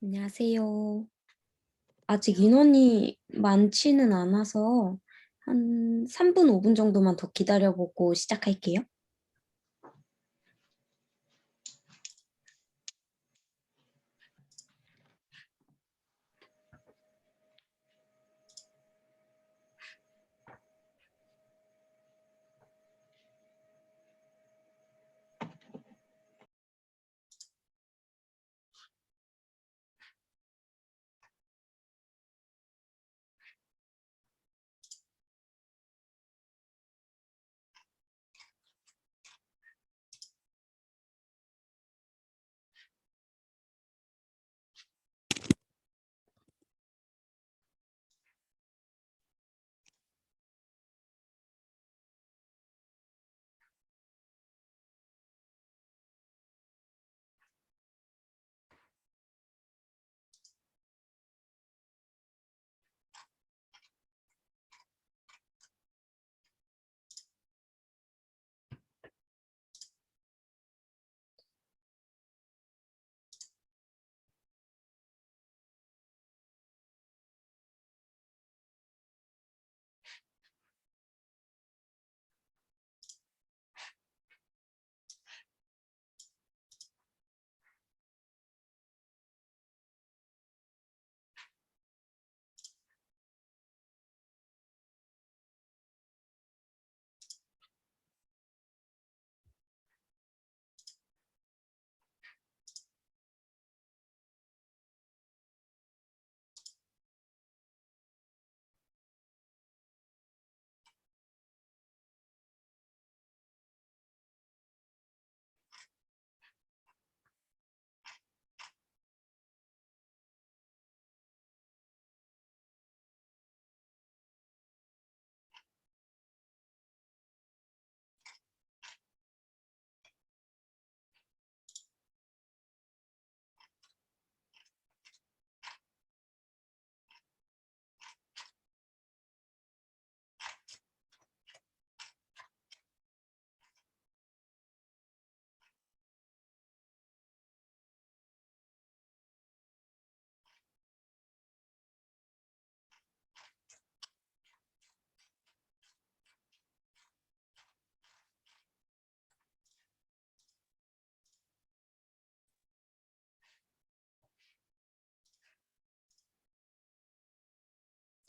안녕하세요. 아직 인원이 많지는 않아서 한 3분, 5분 정도만 더 기다려보고 시작할게요.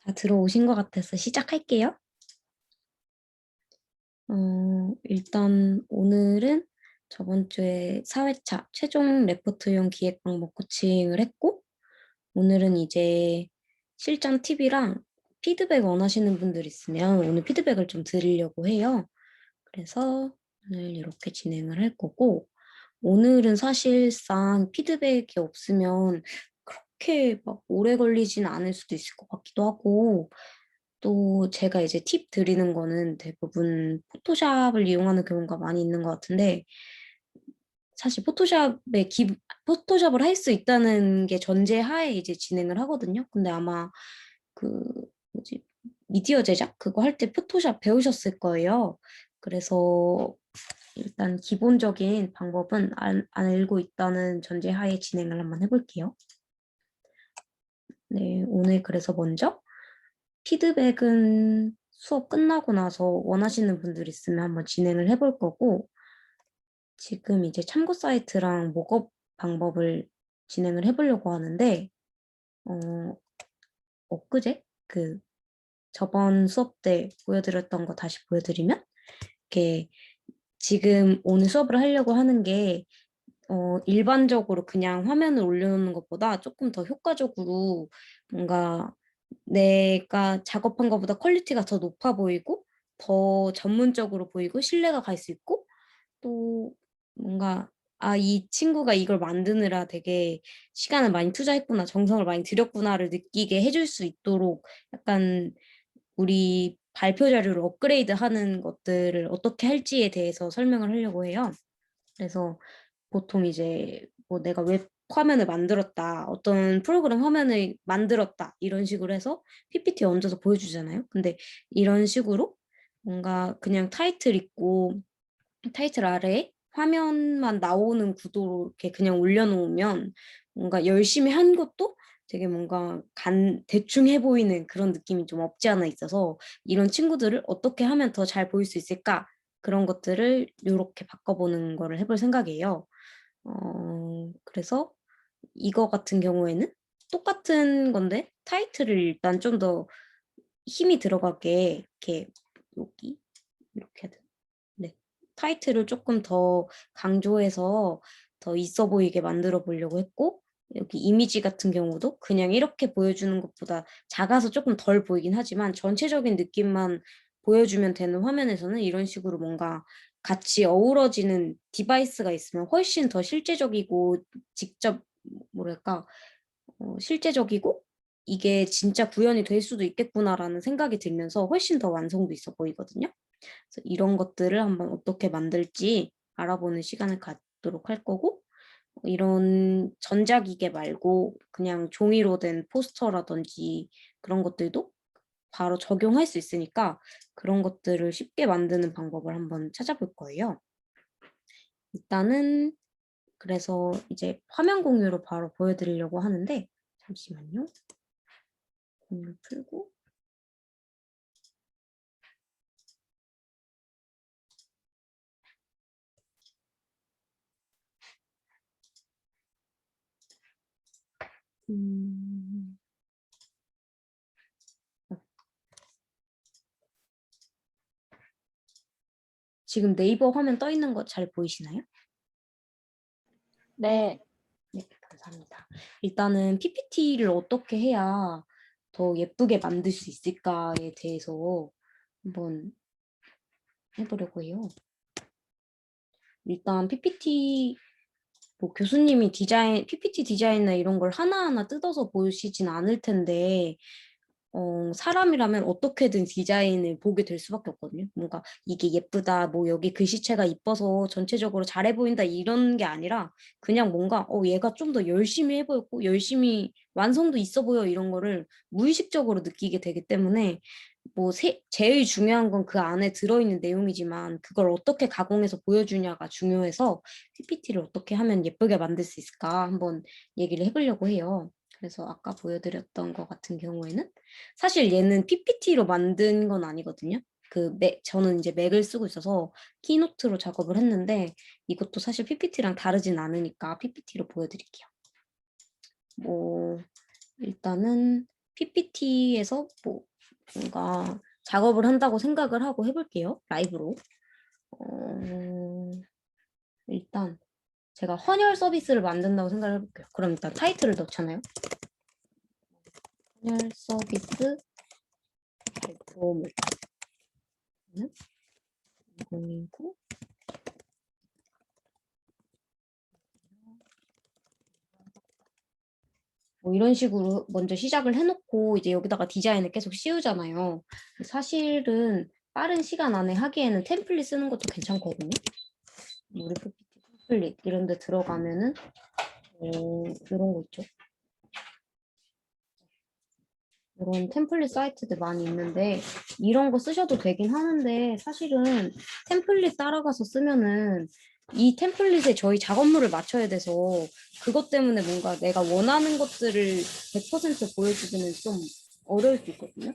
다 들어오신 것 같아서 시작할게요. 일단 오늘은 저번 주에 4회차 최종 레포트용 기획 방법 코칭을 했고, 오늘은 이제 실전 팁이랑 피드백 원하시는 분들 있으면 오늘 피드백을 좀 드리려고 해요. 그래서 오늘 이렇게 진행을 할 거고, 오늘은 사실상 피드백이 없으면 그렇게 막 오래 걸리진 않을 수도 있을 것 같기도 하고, 또 제가 이제 팁 드리는 거는 대부분 포토샵을 이용하는 경우가 많이 있는 것 같은데, 사실 포토샵을 할 수 있다는 게 전제하에 이제 진행을 하거든요. 근데 아마 그 뭐지 미디어 제작 그거 할 때 포토샵 배우셨을 거예요. 그래서 일단 기본적인 방법은 알고 있다는 전제하에 진행을 한번 해볼게요. 네, 오늘 그래서 먼저 피드백은 수업 끝나고 나서 원하시는 분들 있으면 한번 진행을 해볼 거고, 지금 이제 참고 사이트랑 목업 방법을 진행을 해보려고 하는데, 엊그제 그 저번 수업 때 보여드렸던 거 다시 보여드리면, 이렇게 지금 오늘 수업을 하려고 하는 게 일반적으로 그냥 화면을 올려놓는 것보다 조금 더 효과적으로 뭔가 내가 작업한 것보다 퀄리티가 더 높아 보이고 더 전문적으로 보이고 신뢰가 갈 수 있고 또 뭔가 '아 이 친구가 이걸 만드느라 되게 시간을 많이 투자했구나. 정성을 많이 들였구나.'를 느끼게 해줄 수 있도록 약간 우리 발표 자료를 업그레이드하는 것들을 어떻게 할지에 대해서 설명을 하려고 해요. 그래서 보통 이제 뭐 "내가 웹 화면을 만들었다. 어떤 프로그램 화면을 만들었다." 이런 식으로 해서 PPT에 얹어서 보여주잖아요. 근데 이런 식으로 뭔가 그냥 타이틀 있고 타이틀 아래에 화면만 나오는 구도로 이렇게 그냥 올려 놓으면 뭔가 열심히 한 것도 되게 뭔가 대충 해 보이는 그런 느낌이 좀 없지 않아 있어서 '이런 친구들을 어떻게 하면 더 잘 보일 수 있을까?' 그런 것들을 요렇게 바꿔보는 거를 해볼 생각이에요. 그래서 이거 같은 경우에는 똑같은 건데 타이틀을 일단 좀 더 힘이 들어가게 이렇게 여기 이렇게 해야 되나? 네. 타이틀을 쪼끔 더 강조해서 더 있어 보이게 만들어 보려고 했고 여기 이미지 같은 경우도 그냥 이렇게 보여주는 것보다 작아서 쪼끔 덜 보이긴 하지만 전체적인 느낌만 보여주면 되는 화면에서는 이런 식으로 뭔가 같이 어우러지는 디바이스가 있으면 훨씬 더 실제적이고 직접 뭐랄까 실제적이고 '이게 진짜 구현이 될 수도 있겠구나.'라는 생각이 들면서 훨씬 더 완성도 있어 보이거든요. 그래서 이런 것들을 한번 어떻게 만들지 알아보는 시간을 갖도록 할 거고 이런 전자기계 말고 그냥 종이로 된 포스터라든지 그런 것들도 바로 적용할 수 있으니까 그런 것들을 쉽게 만드는 방법을 한번 찾아볼 거예요. 일단은 그래서 이제 화면 공유로 바로 보여드리려고 하는데 잠시만요. 공유 풀고 음. 어 지금 네이버 화면 떠 있는 거 잘 보이시나요? 네. 네. 감사합니다. 일단은 PPT를 어떻게 해야 더 예쁘게 만들 수 있을까에 대해서 한번 해 보려고 해요. 일단 PPT 뭐 교수님이 PPT 디자인이나 이런 걸 하나하나 뜯어서 보시진 않을 텐데 사람이라면 어떻게든 디자인을 보게 될 수밖에 없거든요. 뭔가 '이게 예쁘다.' 뭐 '여기 글씨체가 이뻐서 전체적으로 잘해 보인다.' 이런 게 아니라 그냥 뭔가 '얘가 좀 더 열심히 해 보였고 열심히 완성도 있어 보여.' 이런 거를 무의식적으로 느끼게 되기 때문에 뭐 제일 중요한 건 그 안에 들어있는 내용이지만 그걸 어떻게 가공해서 보여주냐가 중요해서 PPT를 어떻게 하면 예쁘게 만들 수 있을까 한번 얘기를 해 보려고 해요. 그래서 아까 보여드렸던 것 같은 경우에는 사실 얘는 PPT로 만든 건 아니거든요. 저는 이제 맥을 쓰고 있어서 키노트로 작업을 했는데 이것도 사실 PPT랑 다르진 않으니까 PPT로 보여드릴게요. 뭐 일단은 PPT에서 뭐 뭔가 작업을 한다고 생각을 하고 해 볼게요, 라이브로. 어 일단 제가 헌혈 서비스를 만든다고 생각을 해 볼게요. 그럼 일단 타이틀을 넣잖아요. 헌혈 서비스 발표물 는 2029 뭐 이런 식으로 먼저 시작을 해 놓고 이제 여기다가 디자인을 계속 씌우잖아요. 사실은 빠른 시간 안에 하기에는 템플릿 쓰는 것도 괜찮거든요. 우리 PPT 템플릿 이런 데 들어가면은 요런 거 있죠. 요런 템플릿 사이트들 많이 있는데 이런 거 쓰셔도 되긴 하는데 사실은 템플릿 따라가서 쓰면은 이 템플릿에 저희 작업물을 맞춰야 돼서 그것 때문에 뭔가 내가 원하는 것들을 100% 보여주기는 좀 어려울 수 있거든요.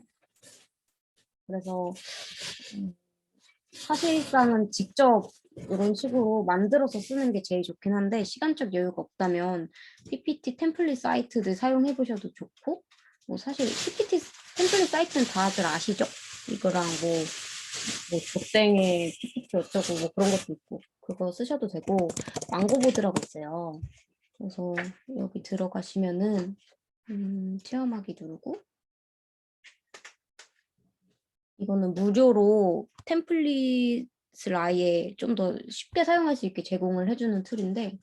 그래서 음 사실상은 직접 이런 식으로 만들어서 쓰는 게 제일 좋긴 한데 시간적 여유가 없다면 PPT 템플릿 사이트들 사용해 보셔도 좋고 뭐 사실 PPT 템플릿 사이트는 다들 아시죠? 이거랑 뭐 조땡의 PPT 어쩌고 뭐 그런 것도 있고 그거 쓰셔도 되고 망고보드라고 있어요. 그래서 여기 들어가시면은 체험하기 누르고 이거는 무료로 템플릿을 아예 좀 더 쉽게 사용할 수 있게 제공을 해주는 툴인데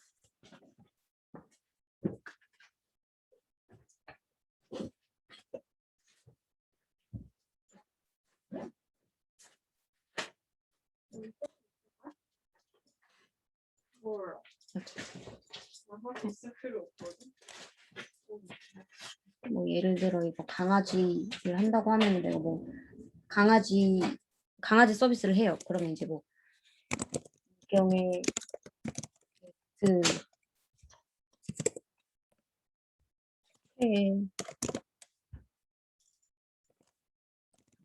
뭐 예를 들어 이거 강아지를 한다고 하면 내가 뭐 강아지 서비스를 해요. 그러면 이제 뭐 경에 그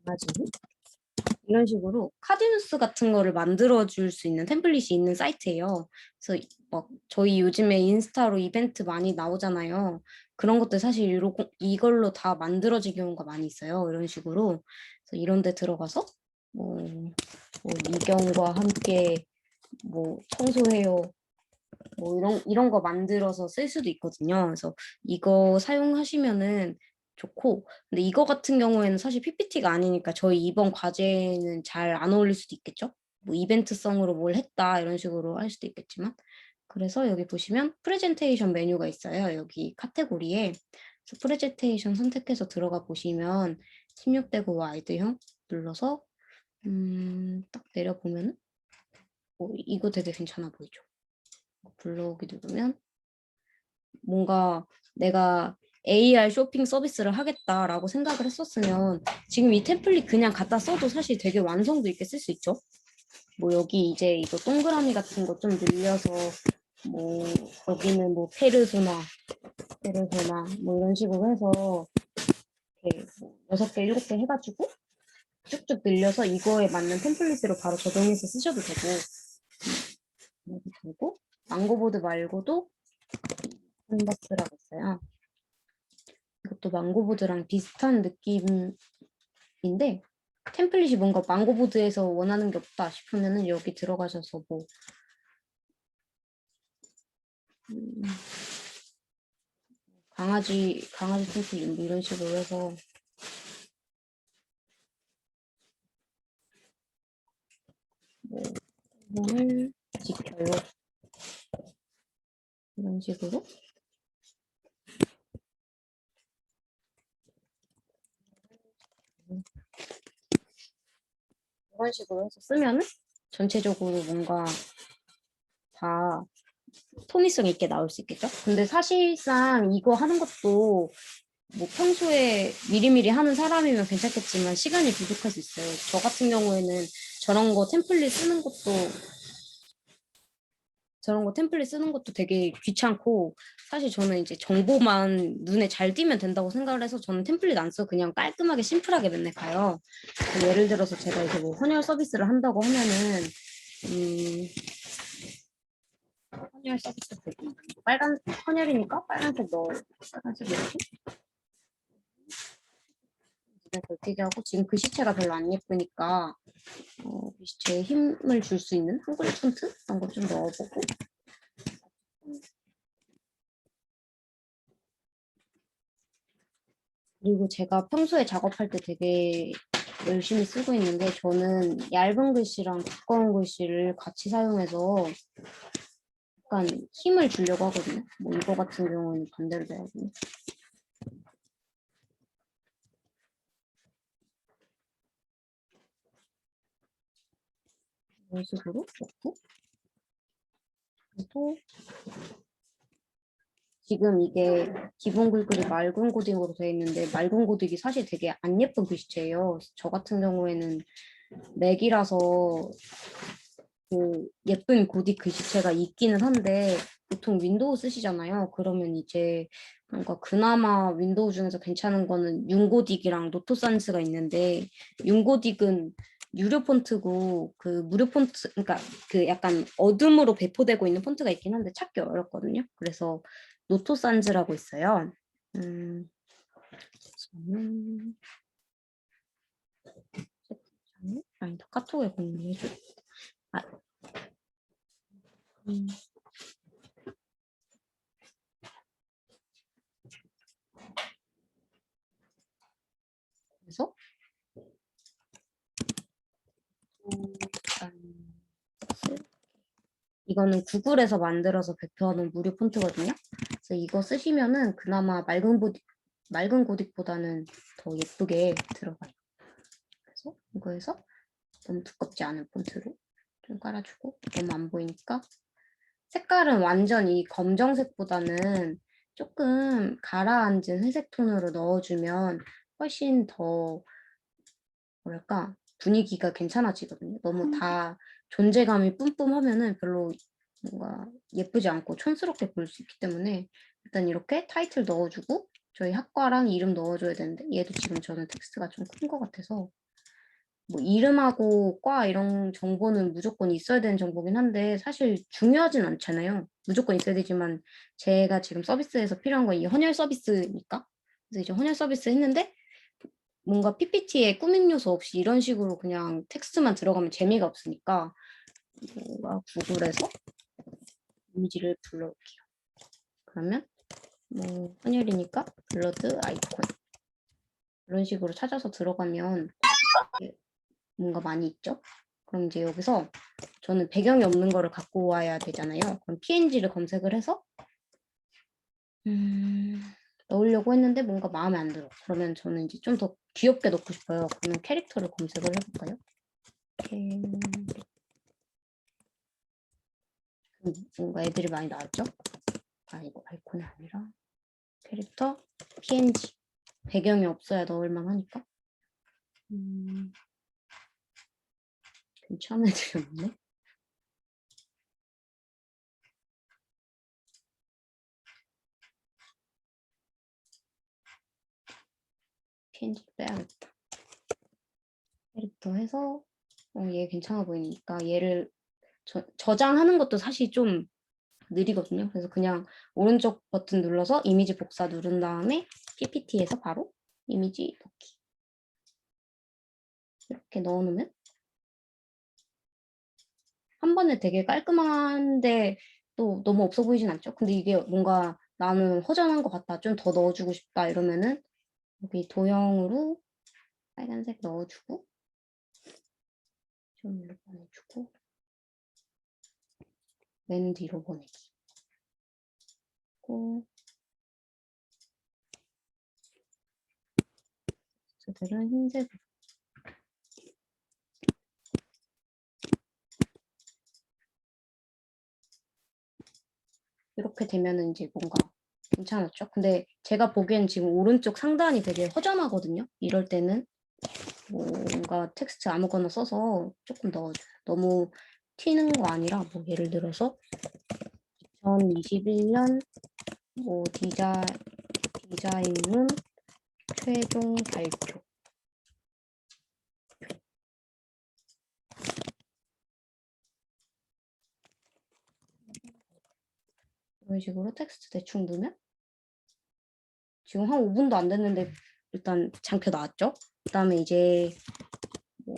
강아지 이런 식으로 카디뉴스 같은 거를 만들어줄 수 있는 템플릿이 있는 사이트예요. 그래서 막 저희 요즘에 인스타로 이벤트 많이 나오잖아요. 그런 것들 사실 이걸로 다 만들어진 경우가 많이 있어요. 이런 식으로. 그래서 이런 데 들어가서 뭐 미경과 함께 뭐 청소해요. 뭐 이런 거 만들어서 쓸 수도 있거든요. 그래서 이거 사용하시면은 좋고, 근데 이거 같은 경우에는 사실 PPT가 아니니까 저희 이번 과제는 잘 안 어울릴 수도 있겠죠? 뭐 이벤트성으로 뭘 했다 이런 식으로 할 수도 있겠지만, 그래서 여기 보시면 프레젠테이션 메뉴가 있어요. 여기 카테고리에. 그래서 프레젠테이션 선택해서 들어가 보시면 16대 9 와이드형 눌러서 딱 내려보면 이거 되게 괜찮아 보이죠? 불러오기 누르면 뭔가 내가 AR 쇼핑 서비스를 하겠다라고 생각을 했었으면 지금 이 템플릿 그냥 갖다 써도 사실 되게 완성도 있게 쓸 수 있죠. 뭐 여기 이제 이거 동그라미 같은 거 좀 늘려서 뭐 여기는 뭐 페르소나 뭐 이런 식으로 해서 이렇게 뭐 6개, 7개 해가지고 쭉쭉 늘려서 이거에 맞는 템플릿으로 바로 적용해서 쓰셔도 되고 이렇게 되고 망고보드 말고도 캔버스라고 있어요. 이것도 망고보드랑 비슷한 느낌인데 템플릿이 뭔가 망고보드에서 원하는 게 없다 싶으면은 여기 들어가셔서 뭐 강아지 템플릿 뭐 이런 식으로 해서 뭐 이거를 지켜요 이런 식으로 이런 식으로 해서 쓰면은 전체적으로 뭔가 다 통일성 있게 나올 수 있겠죠? 근데 사실상 이거 하는 것도 뭐 평소에 미리미리 하는 사람이면 괜찮겠지만 시간이 부족할 수 있어요. 저 같은 경우에는 저런 거 템플릿 쓰는 것도 되게 귀찮고 사실 저는 이제 정보만 눈에 잘 띄면 된다고 생각을 해서 저는 템플릿 안 쓰고 그냥 깔끔하게 심플하게 맨날 가요. 예를 들어서 제가 이제 뭐 헌혈 서비스를 한다고 하면은 헌혈 서비스 빨간 헌혈이니까 빨간색 빨간색 이렇게 걸치게 하고 지금 글씨체가 별로 안 예쁘니까 글씨체에 힘을 줄 수 있는 한글 폰트 이런 거 좀 넣어보고 그리고 제가 평소에 작업할 때 되게 열심히 쓰고 있는데 저는 얇은 글씨랑 두꺼운 글씨를 같이 사용해서 약간 힘을 주려고 하거든요. 뭐 이거 같은 경우는 반대로 돼야거든요. 이런 식으로 넣고 또 지금 이게 기본 글꼴이 맑은 고딕으로 되어 있는데 맑은 고딕이 사실 되게 안 예쁜 글씨체예요. 저 같은 경우에는 맥이라서 그 예쁜 고딕 글씨체가 있기는 한데 보통 윈도우 쓰시잖아요. 그러면 이제 뭔가 그나마 윈도우 중에서 괜찮은 거는 윤고딕이랑 노토산스가 있는데 윤고딕은 유료 폰트고 그 무료 폰트, 그러니까 그 약간 어둠으로 배포되고 있는 폰트가 있긴 한데 찾기 어렵거든요. 그래서 노토산즈라고 있어요. 저는 아니다, 카톡에 공유해줘. 아, 그래서 이거는 구글에서 만들어서 배포하는 무료 폰트거든요. 그래서 이거 쓰시면은 그나마 맑은 고딕보다는 더 예쁘게 들어가요. 그래서 이거에서 너무 두껍지 않은 폰트로 좀 깔아주고, 너무 안 보이니까 색깔은 완전 이 검정색보다는 조금 가라앉은 회색 톤으로 넣어주면 훨씬 더 뭐랄까 분위기가 괜찮아지거든요. 너무 다 존재감이 뿜뿜하면은 별로 뭔가 예쁘지 않고 촌스럽게 보일 수 있기 때문에 일단 이렇게 타이틀 넣어주고 저희 학과랑 이름 넣어줘야 되는데 얘도 지금 저는 텍스트가 좀 큰 것 같아서 뭐 이름하고 과 이런 정보는 무조건 있어야 되는 정보긴 한데 사실 중요하진 않잖아요. 무조건 있어야 되지만 제가 지금 서비스에서 필요한 건 이 헌혈 서비스니까. 그래서 이제 헌혈 서비스 했는데 뭔가 PPT에 꾸민 요소 없이 이런 식으로 그냥 텍스트만 들어가면 재미가 없으니까 뭔가 구글에서 이미지를 불러올게요. 그러면 뭐 헌혈이니까 블러드 아이콘 이런 식으로 찾아서 들어가면 뭔가 많이 있죠. 그럼 이제 여기서 저는 배경이 없는 거를 갖고 와야 되잖아요. 그럼 PNG를 검색을 해서 넣으려고 했는데 뭔가 마음에 안 들어. 그러면 저는 이제 좀 더 귀엽게 넣고 싶어요. 그러면 캐릭터를 검색을 해볼까요? 뭔가 애들이 많이 나왔죠? 아, 이거 아이콘이 아니라 캐릭터 PNG 배경이 없어야 넣을만 하니까 괜찮은 애들이 없네. PNG 빼야겠다. 캐릭터 해서 얘 괜찮아 보이니까 얘를 저장하는 것도 사실 좀 느리거든요. 그래서 그냥 오른쪽 버튼 눌러서 이미지 복사 누른 다음에 PPT에서 바로 이미지 넣기 이렇게 넣어놓으면 한 번에 되게 깔끔한데 또 너무 없어 보이진 않죠? 근데 이게 뭔가 나는 허전한 것 같다, 좀 더 넣어주고 싶다 이러면은 여기 도형으로 빨간색 넣어주고 좀 이렇게 보내주고 맨 뒤로 보내기 고 저들은 흰색 이렇게 되면은 이제 뭔가 괜찮았죠? 근데 제가 보기엔 지금 오른쪽 상단이 되게 허전하거든요. 이럴 때는 뭔가 텍스트 아무거나 써서 조금 넣어줘요. 너무 튀는 거 아니라 뭐 예를 들어서 2021년 뭐 디자인룸 최종 발표 이런 식으로 텍스트 대충 넣으면 지금 한 5분도 안 됐는데 일단 장표 나왔죠? 그 다음에 이제 뭐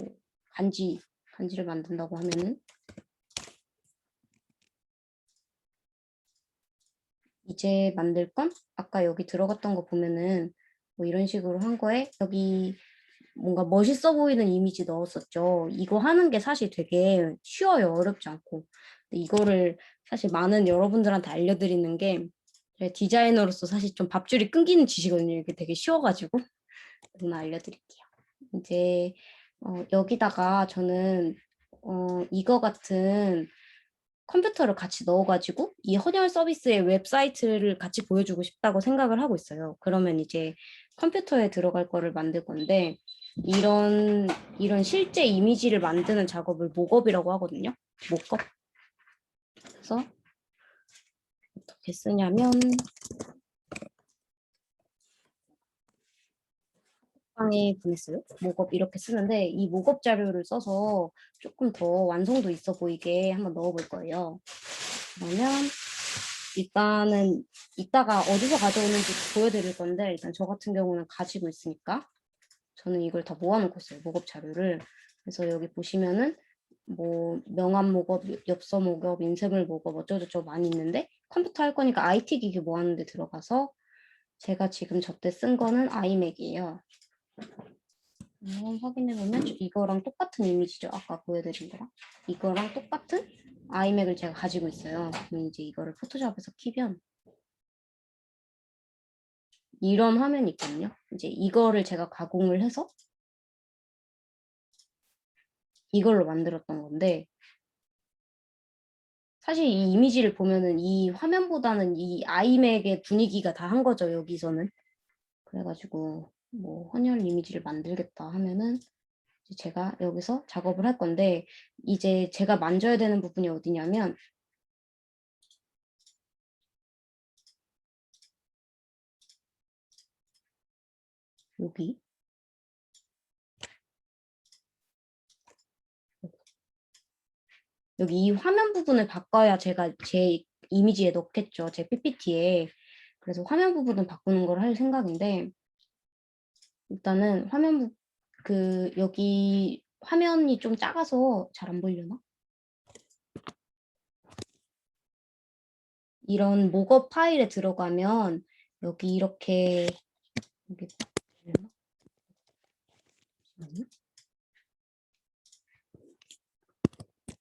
간지를 만든다고 하면은 이제 만들 건 아까 여기 들어갔던 거 보면은 뭐 이런 식으로 한 거에 여기 뭔가 멋있어 보이는 이미지 넣었었죠. 이거 하는 게 사실 되게 쉬워요. 어렵지 않고. 근데 이거를 사실 많은 여러분들한테 알려드리는 게 디자이너로서 사실 좀 밥줄이 끊기는 짓이거든요. 이게 되게 쉬워가지고 누나 알려드릴게요. 이제 여기다가 저는 이거 같은 컴퓨터를 같이 넣어가지고 이 헌혈 서비스의 웹사이트를 같이 보여주고 싶다고 생각을 하고 있어요. 그러면 이제 컴퓨터에 들어갈 거를 만들 건데 이런 실제 이미지를 만드는 작업을 목업이라고 하거든요. 목업. 그래서 어떻게 쓰냐면 방에 보냈어요. 목업 이렇게 쓰는데 이 목업 자료를 써서 조금 더 완성도 있어 보이게 한번 넣어볼 거예요. 그러면 일단은 이따가 어디서 가져오는지 보여드릴 건데 일단 저 같은 경우는 가지고 있으니까 저는 이걸 다 모아놓고 있어요. 목업 자료를. 그래서 여기 보시면은 뭐 명함 목업, 엽서 목업, 인쇄물 목업 어쩌고저쩌고 많이 있는데 컴퓨터 할 거니까 IT 기기 모아놓은 데 들어가서 제가 지금 저때 쓴 거는 아이맥이에요. 한번 확인해보면 이거랑 똑같은 이미지죠. 아까 보여드린 거랑. 이거랑 똑같은 아이맥을 제가 가지고 있어요. 그럼 이제 이거를 포토샵에서 키면 이런 화면이 있거든요. 이제 이거를 제가 가공을 해서 이걸로 만들었던 건데 사실 이 이미지를 보면은 이 화면보다는 이 아이맥의 분위기가 다 한 거죠. 여기서는. 그래가지고 뭐 헌혈 이미지를 만들겠다 하면은 제가 여기서 작업을 할 건데 이제 제가 만져야 되는 부분이 어디냐면 여기 여기 이 화면 부분을 바꿔야 제가 제 이미지에 넣겠죠. 제 PPT에. 그래서 화면 부분을 바꾸는 걸 할 생각인데 일단은 여기 화면이 좀 작아서 잘 안 보이려나? 이런 목업 파일에 들어가면 여기 이렇게 여기 보이려나?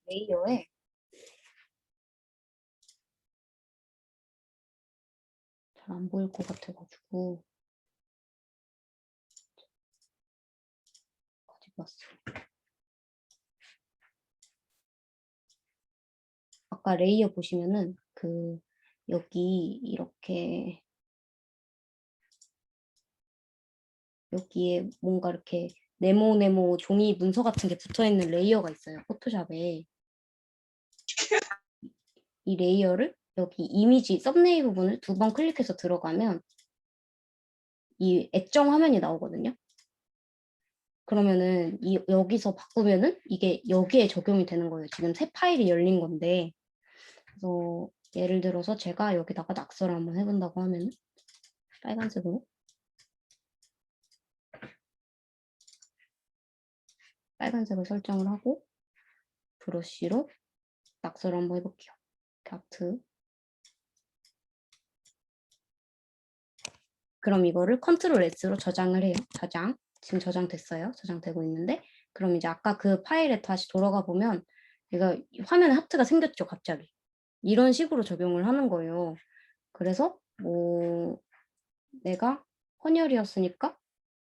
레이어에 잘 안 보일 것 같아가지고 가지고 왔어요. 아까 레이어 보시면은 여기 이렇게 여기에 뭔가 이렇게 네모 종이 문서 같은 게 붙어 있는 레이어가 있어요. 포토샵에. 이 레이어를 여기 이미지 썸네일 부분을 2번 클릭해서 들어가면 이 액정 화면이 나오거든요. 그러면은 여기서 바꾸면은 이게 여기에 적용이 되는 거예요. 지금 새 파일이 열린 건데. 그래서 예를 들어서 제가 여기다가 낙서를 한번 해본다고 하면 빨간색으로 빨간색을 설정을 하고 브러쉬로 낙서를 한번 해볼게요. 하트. 그럼 이거를 컨트롤 S로 저장을 해요. 저장. 지금 저장됐어요. 저장되고 있는데 그럼 이제 아까 그 파일에 다시 돌아가 보면 얘가 화면에 하트가 생겼죠. 갑자기. 이런 식으로 적용을 하는 거예요. 그래서 뭐 내가 헌혈이었으니까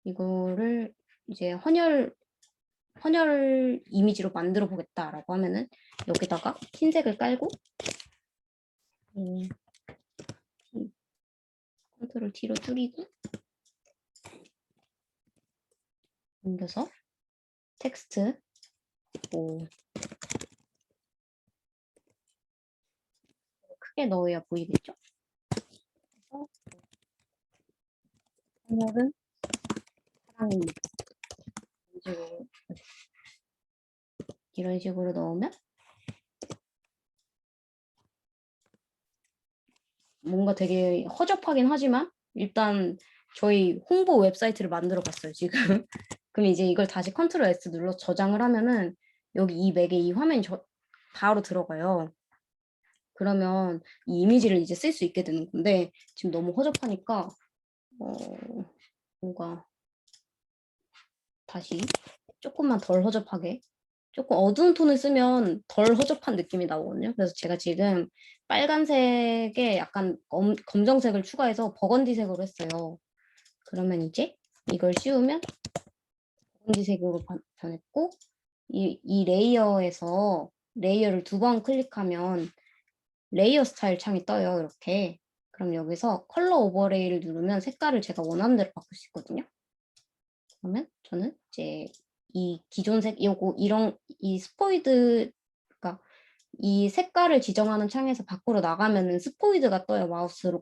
이거를 이제 헌혈 이미지로 만들어 보겠다라고 하면은 여기다가 흰색을 깔고 컨트롤 T로 줄이고 옮겨서 텍스트 뭐 크게 넣어야 보이겠죠? 헌혈은 사랑입니다. 이런 식으로 넣으면 뭔가 되게 허접하긴 하지만 일단 저희 홍보 웹사이트를 만들어 봤어요 지금. 그럼 이제 이걸 다시 컨트롤 S 눌러 저장을 하면은 여기 이 맥에 이 화면이 바로 들어가요. 그러면 이 이미지를 이제 쓸 수 있게 되는 건데 지금 너무 허접하니까 뭔가 다시 조금만 덜 허접하게 조금 어두운 톤을 쓰면 덜 허접한 느낌이 나오거든요. 그래서 제가 지금 빨간색에 약간 검정색을 추가해서 버건디색으로 했어요. 그러면 이제 이걸 씌우면 버건디색으로 변했고 이 레이어에서 레이어를 2번 클릭하면 레이어 스타일 창이 떠요. 이렇게. 그럼 여기서 컬러 오버레이를 누르면 색깔을 제가 원하는 대로 바꿀 수 있거든요. 그러면 저는 이제 이 기존 색 이 스포이드 그러니까 이 색깔을 지정하는 창에서 밖으로 나가면은 스포이드가 떠요.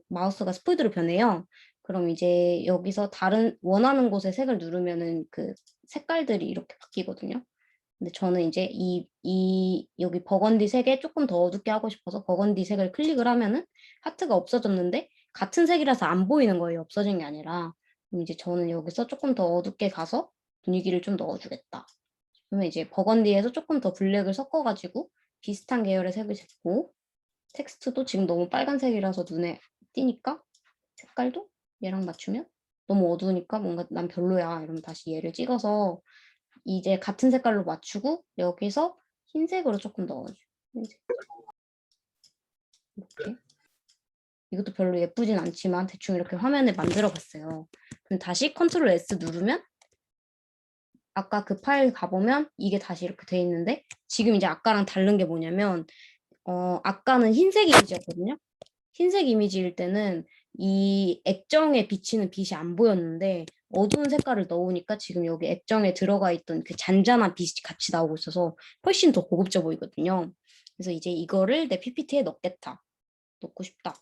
마우스가 스포이드로 변해요. 그럼 이제 여기서 다른 원하는 곳에 색을 누르면은 그 색깔들이 이렇게 바뀌거든요. 근데 저는 이제 여기 버건디 색에 조금 더 어둡게 하고 싶어서 버건디 색을 클릭을 하면은 하트가 없어졌는데 같은 색이라서 안 보이는 거예요. 없어진 게 아니라. 그럼 이제 저는 여기서 조금 더 어둡게 가서 분위기를 좀 넣어주겠다. 그러면 이제 버건디에서 조금 더 블랙을 섞어가지고 비슷한 계열의 색을 줬고 텍스트도 지금 너무 빨간색이라서 눈에 띄니까 색깔도 얘랑 맞추면 너무 어두우니까 뭔가 난 별로야. 이러면 다시 얘를 찍어서 이제 같은 색깔로 맞추고 여기서 흰색으로 조금 넣어줘. 흰색. 이렇게. 이것도 별로 예쁘진 않지만 대충 이렇게 화면을 만들어 봤어요. 그럼 다시 컨트롤 S 누르면 아까 그 파일 가보면 이게 다시 이렇게 돼 있는데 지금 이제 아까랑 다른 게 뭐냐면 아까는 흰색 이미지였거든요. 흰색 이미지일 때는 이 액정에 비치는 빛이 안 보였는데 어두운 색깔을 넣으니까 지금 여기 액정에 들어가 있던 그 잔잔한 빛이 같이 나오고 있어서 훨씬 더 고급져 보이거든요. 그래서 이제 이거를 내 PPT에 넣겠다. 넣고 싶다.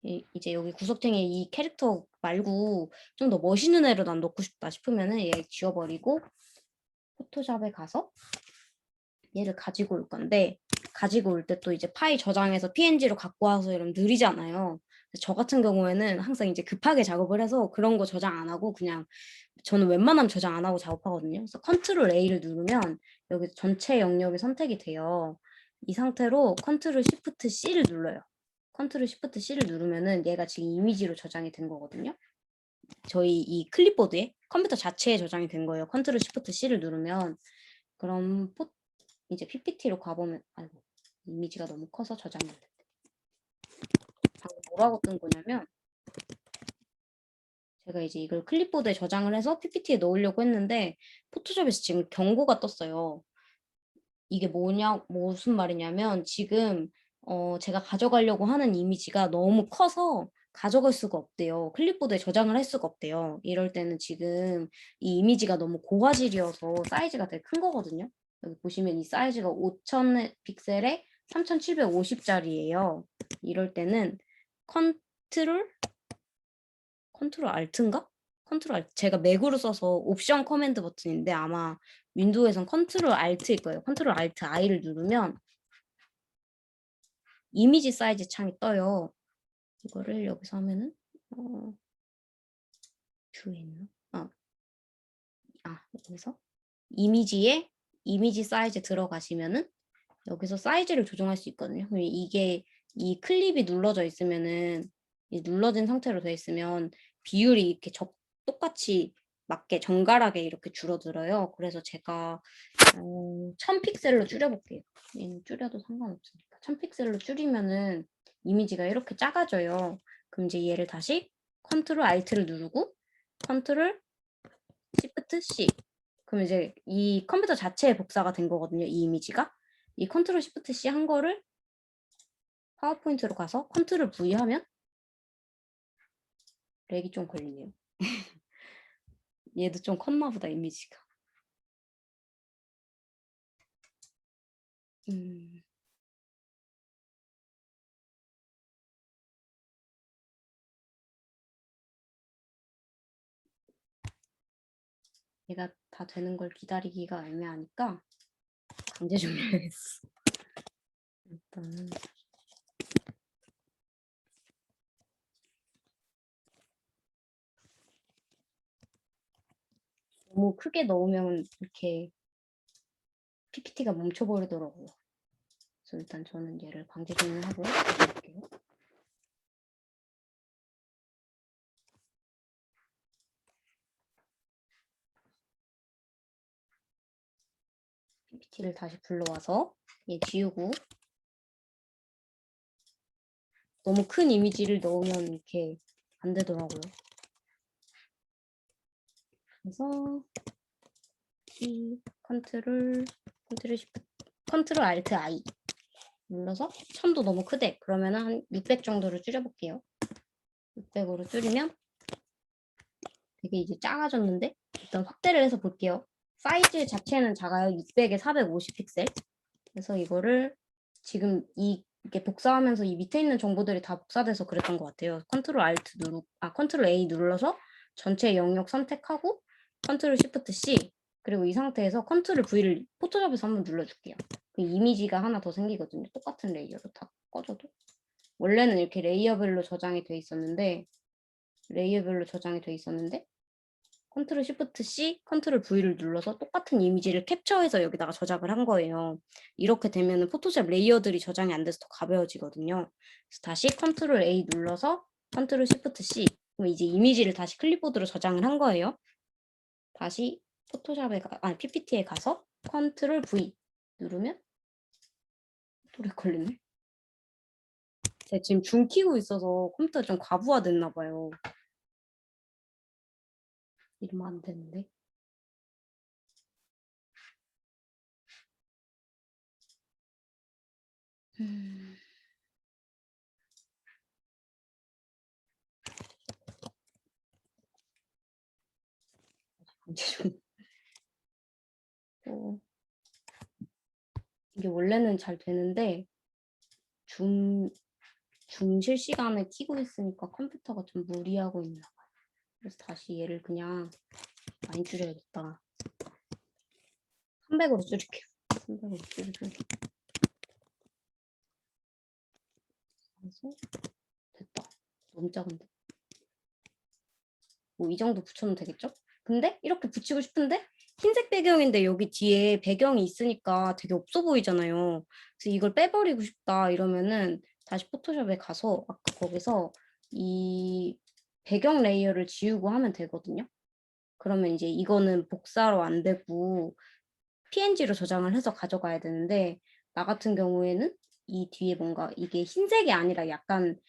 이제 여기 구석탱이에 이 캐릭터 말고 좀 더 멋있는 애로 난 넣고 싶다 싶으면은 얘 지워버리고 포토샵에 가서 얘를 가지고 올 건데 가지고 올 때 또 이제 파일 저장해서 PNG로 갖고 와서 이러면 느리잖아요. 저 같은 경우에는 항상 이제 급하게 작업을 해서 그런 거 저장 안 하고 그냥 저는 웬만하면 저장 안 하고 작업하거든요. 그래서 컨트롤 A를 누르면 여기 전체 영역이 선택이 돼요. 이 상태로 컨트롤 시프트 C를 눌러요. 컨트롤 시프트 C를 누르면은 얘가 지금 이미지로 저장이 된 거거든요. 저희 이 클립보드에 컴퓨터 자체에 저장이 된 거예요. 컨트롤 시프트 C를 누르면 그럼 이제 PPT로 가보면 아이고 이미지가 너무 커서 저장이 안 돼. 방금 뭐라고 뜬 거냐면 제가 이제 이걸 클립보드에 저장을 해서 PPT에 넣으려고 했는데 포토샵에서 지금 경고가 떴어요. 이게 무슨 말이냐면 지금 제가 가져가려고 하는 이미지가 너무 커서 가져갈 수가 없대요. 클립보드에 저장을 할 수가 없대요. 이럴 때는 지금 이 이미지가 너무 고화질이어서 사이즈가 되게 큰 거거든요. 여기 보시면 이 사이즈가 5000 픽셀에 3750짜리예요. 이럴 때는 컨트롤 알트인가? 컨트롤 알트. 제가 맥으로 써서 옵션 커맨드 버튼인데 아마 윈도우에선 컨트롤 알트일 거예요. 컨트롤 알트 I를 누르면 이미지 사이즈 창이 떠요. 이거를 여기서 하면은 뷰에 있나? 여기서 이미지에 이미지 사이즈 들어가시면은 여기서 사이즈를 조정할 수 있거든요. 이게 이 클립이 눌러져 있으면은 이 눌러진 상태로 돼 있으면 비율이 이렇게 똑같이 맞게 정갈하게 이렇게 줄어들어요. 그래서 제가 1000픽셀로 줄여볼게요. 얘는 줄여도 상관없으니까 1000픽셀로 줄이면은 이미지가 이렇게 작아져요. 그럼 이제 얘를 다시 컨트롤 Alt를 누르고 컨트롤 Shift C. 그럼 이제 이 컴퓨터 자체에 복사가 된 거거든요. 이 이미지가. 이 컨트롤 Shift C 한 거를 파워포인트로 가서 컨트롤 V 하면 렉이 좀 걸리네요. 얘도 좀 컸나 보다 이미지가. 얘가 다 되는 걸 기다리기가 애매하니까 강제 종료했어. 일단 너무 크게 넣으면 이렇게 PPT가 멈춰버리더라고요. 그래서 일단 저는 얘를 강제 종료하고 볼게요. PPT를 다시 불러와서 얘 지우고 너무 큰 이미지를 넣으면 이렇게 안 되더라고요. 그래서 키 컨트롤 알트 I 눌러서 1000도 너무 크대. 그러면 한 600 정도로 줄여볼게요. 600으로 줄이면 되게 이제 작아졌는데 일단 확대를 해서 볼게요. 사이즈 자체는 작아요. 600에 450 픽셀. 그래서 이거를 지금 이 이렇게 복사하면서 이 밑에 있는 정보들이 다 복사돼서 그랬던 것 같아요. 컨트롤 A 눌러서 전체 영역 선택하고 컨트롤 시프트 C, 그리고 이 상태에서 컨트롤 V를 포토샵에서 한번 눌러줄게요. 그 이미지가 하나 더 생기거든요. 똑같은 레이어로 다 꺼져도. 원래는 이렇게 레이어별로 저장이 돼 있었는데 컨트롤 시프트 C, 컨트롤 V를 눌러서 똑같은 이미지를 캡처해서 여기다가 저장을 한 거예요. 이렇게 되면 포토샵 레이어들이 저장이 안 돼서 더 가벼워지거든요. 그래서 다시 컨트롤 A 눌러서 컨트롤 시프트 C, 그럼 이제 이미지를 다시 클립보드로 저장을 한 거예요. 다시 PPT에 가서 컨트롤 V 누르면 오래 걸리네. 제가 지금 줌 키고 있어서 컴퓨터가 좀 과부하됐나 봐요. 이러면 안 되는데. 이게 원래는 잘 되는데 줌 실시간에 키고 있으니까 컴퓨터가 좀 무리하고 있나 봐요. 그래서 다시 얘를 그냥 많이 줄여야겠다. 300으로 줄일게요. 300으로 줄이고. 그래서 됐다. 너무 작은데. 뭐 이 정도 붙여도 되겠죠? 근데 이렇게 붙이고 싶은데 흰색 배경인데 여기 뒤에 배경이 있으니까 되게 없어 보이잖아요. 그래서 이걸 빼버리고 싶다 이러면은 다시 포토샵에 가서 아까 거기서 이 배경 레이어를 지우고 하면 되거든요. 그러면 이제 이거는 복사로 안 되고 PNG로 저장을 해서 가져가야 되는데 나 같은 경우에는 이 뒤에 뭔가 이게 흰색이 아니라 약간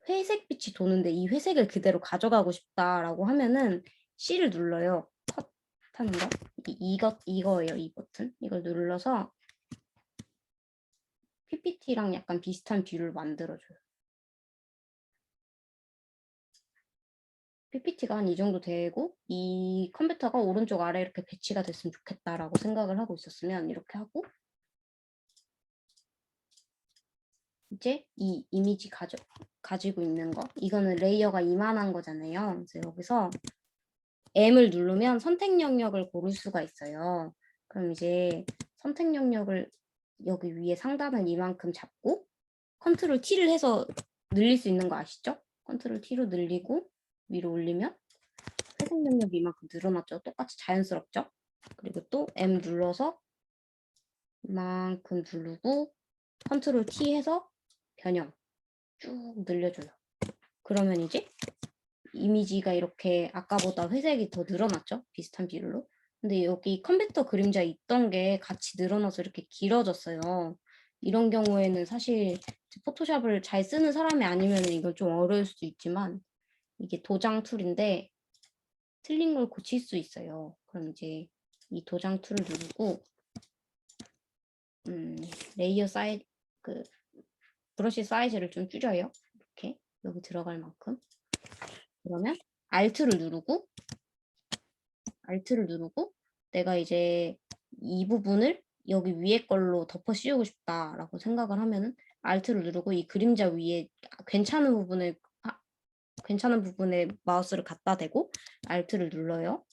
회색 빛이 도는데 이 회색을 그대로 가져가고 싶다라고 하면은 C를 눌러요. 컷 하는 거. 이거예요. 이 버튼. 이걸 눌러서 PPT랑 약간 비슷한 뷰를 만들어줘요. PPT가 한 이 정도 되고 이 컴퓨터가 오른쪽 아래 이렇게 배치가 됐으면 좋겠다라고 생각을 하고 있었으면 이렇게 하고 이제 이 이미지 가지고 있는 거 이거는 레이어가 이만한 거잖아요. 그래서 여기서 M을 누르면 선택 영역을 고를 수가 있어요. 그럼 이제 선택 영역을 여기 위에 상단을 이만큼 잡고 컨트롤 T를 해서 늘릴 수 있는 거 아시죠? 컨트롤 T로 늘리고 위로 올리면 회색 영역이 이만큼 늘어났죠. 똑같이 자연스럽죠? 그리고 또 M 눌러서 이만큼 누르고 컨트롤 T 해서 변형 쭉 늘려줘요. 그러면 이제 이미지가 이렇게 아까보다 회색이 더 늘어났죠? 비슷한 비율로. 근데 여기 컴퓨터 그림자 있던 게 같이 늘어나서 이렇게 길어졌어요. 이런 경우에는 사실 포토샵을 잘 쓰는 사람이 아니면 이건 좀 어려울 수도 있지만 이게 도장 툴인데 틀린 걸 고칠 수 있어요. 그럼 이제 이 도장 툴을 누르고 레이어 사이즈 브러쉬 사이즈를 좀 줄여요. 이렇게 여기 들어갈 만큼. 그러면 Alt를 누르고 내가 이제 이 부분을 여기 위에 걸로 덮어 씌우고 싶다라고 생각을 하면은 Alt를 누르고 이 그림자 위에 괜찮은 부분에 마우스를 갖다 대고 Alt를 눌러요.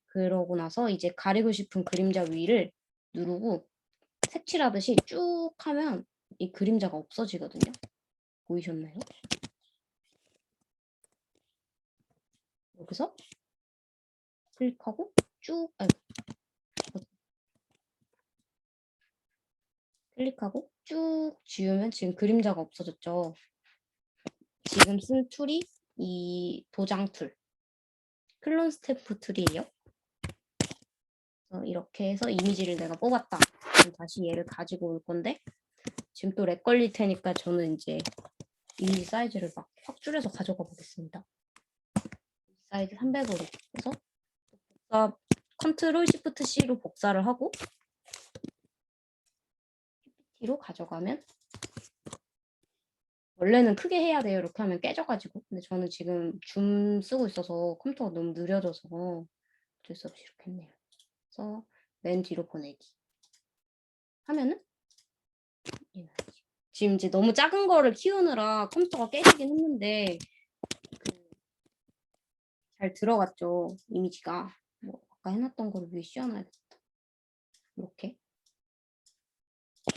그러고 나서 이제 가리고 싶은 그림자 위를 누르고 색칠하듯이 쭉 하면 이 그림자가 없어지거든요. 보이셨나요? 여기서 클릭하고 클릭하고 쭉 지우면 지금 그림자가 없어졌죠. 지금 쓴 툴이 이 도장 툴, 클론 스탬프 툴이에요. 이렇게 해서 이미지를 내가 뽑았다. 그럼 다시 얘를 가지고 올 건데 지금 또 렉 걸릴 테니까 저는 이제 이미지 사이즈를 막 확 줄여서 가져가 보겠습니다. 사이즈 300으로 해서 컨트롤 시프트 C로 복사를 하고 PPT로 가져가면 원래는 크게 해야 돼요. 이렇게 하면 깨져가지고. 근데 저는 지금 줌 쓰고 있어서 컴퓨터가 너무 느려져서 어쩔 수 없이 이렇게 했네요. 그래서 맨 뒤로 보내기 하면은 지금 이제 너무 작은 거를 키우느라 컴퓨터가 깨지긴 했는데 잘 들어갔죠, 이미지가. 뭐 아까 해놨던 거를 위에 씌워놔야겠다. 이렇게.